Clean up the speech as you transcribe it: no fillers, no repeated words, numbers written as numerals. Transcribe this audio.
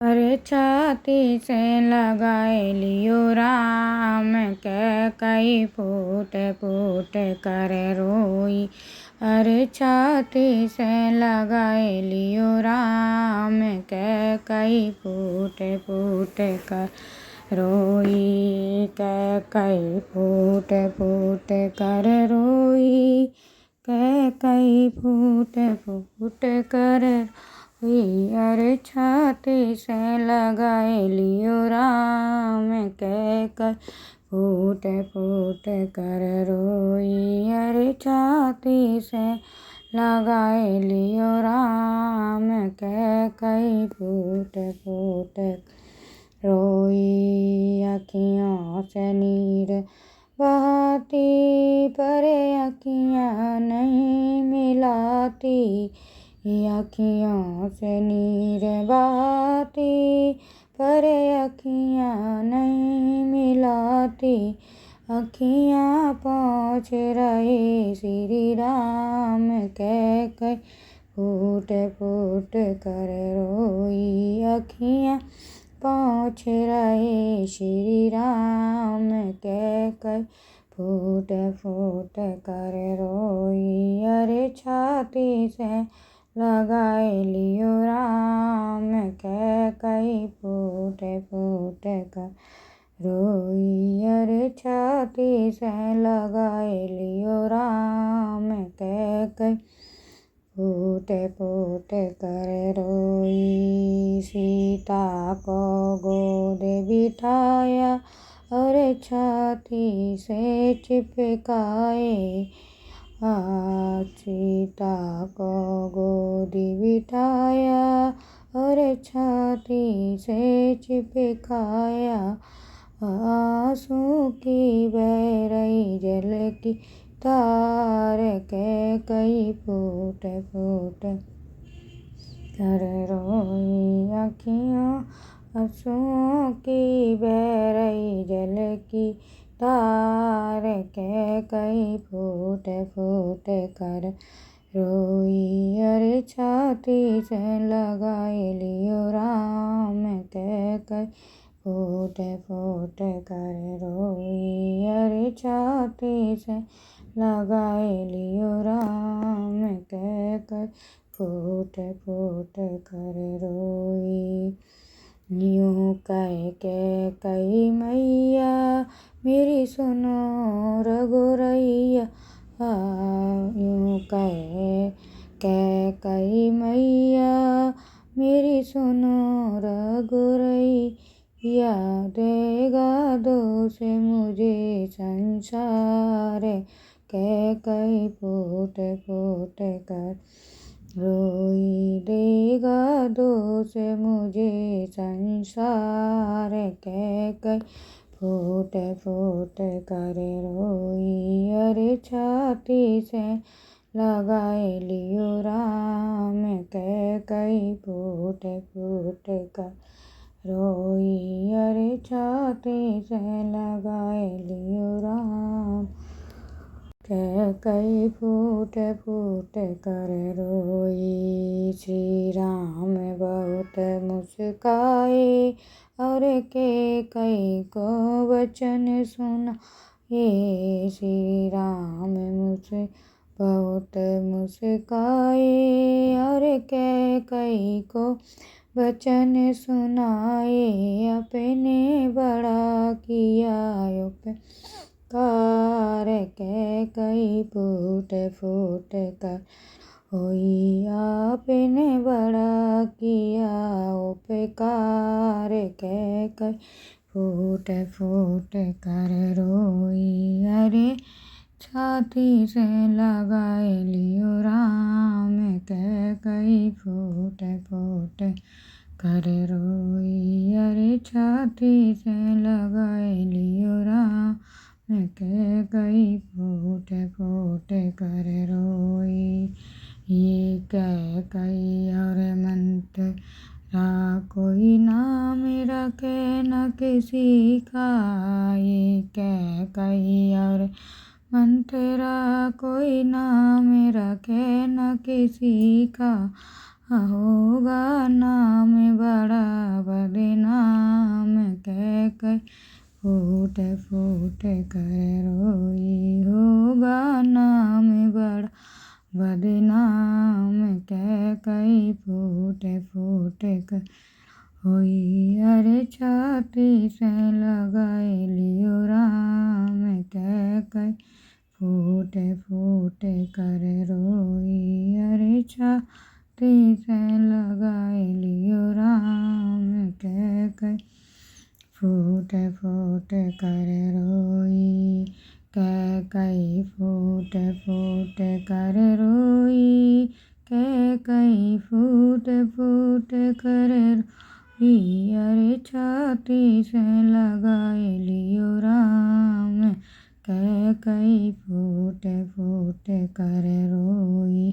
अरे छाती से लगाए लियो राम, कैकई फूट फूट कर रोई। अरे छाती से लगाए लियो राम, कैकई फूट फूट कर रोई। कैकई फूट फूट कर रोई, कैकई फूट फूट कर रोई। अरे छाती से लगाए लियो राम, कैकई फूट फूट कर रोई। अरे छाती से लगाए लियो राम, कैकई फूट फूट रोई। अखियों से नीर बहाती, पर अखियाँ नहीं मिलाती। अखियों से नीर बहाती, पर अखियाँ नहीं मिलाती। अखियाँ पोंछ रहे श्री राम, कैकई फूट फूट कर रोई। अखियाँ पोंछ रहे श्री राम, कैकई फूट फूट कर रोई। अरे छाती से लगाए लियो राम, कैकई फूट फूट कर रोई। अरे छाती से लगाए लियो राम, कैकई फूट फूट कर रोई। सीता को गोद बिठाया और छाती से चिपकाए। सीता को गोदी बिठाया और छाती से चिपकाया। आंसू की बह रही जल की धार, कैकई फूट फूट कर रोई। अखियों आंसुओं की बह रही जल की धार, कैकई फूट फूट कर रोई। अरे छाती से लगाए लियो राम, कैकई फूट फूट कर रोई। अरे छाती से लगाए लियो राम, कैकई फूट फूट कर रोई। यूँ कह के कई मैया मेरी सुनो रघुरैया। यूँ कह के कई मैया मेरी सुनो रघुरैया। देगा दोष मुझे संसार, कैकई फूट फूट कर रोई। देगा दोष मुझे संसार, कैकई फूट फूट कर रोई। अरे छाती से लगाए लियो राम, कैकई फूट फूट कर रोई। अरे छाती से लगाए लियो राम, कैकई फूट फूट कर रोई। श्री राम बहुत मुस्काए और कैकई को वचन सुना। ये श्री राम मुझे बहुत मुस्काए और कैकई को वचन सुनाए। अपने बड़ा किया उपकार, कैकई फूट फूट कर रोई। आपने बड़ा किया उपकार, कैकई फूट फूट कर रोई। अरे छाती से लगाए लियो राम, कैकई फूट फूट कर रोई। अरे छाती से लगाए लियो राम, कैकई फूट फूट कर रोई। ये कैकई और मंत्रा कोई नाम रखे न किसी का। ये कैकई और मंत्रा कोई नाम रखे न किसी का। होगा नाम बड़ा कई फूट फूट कर रोई। होगा नाम बड़ा बदनाम कह कई फूट फूट कर होई। अरे छाती से लगाए लियो राम कह कई फूट फूट कर रोई। अरे छाती से लगाए लियो राम कह कई फूट फूट कर रोई। कह कई फूट फूट कर रोई। कह कई फूट फूट कर रोई। अरे छाती से लगाए लियो राम कह कई फूट फूट कर रोई।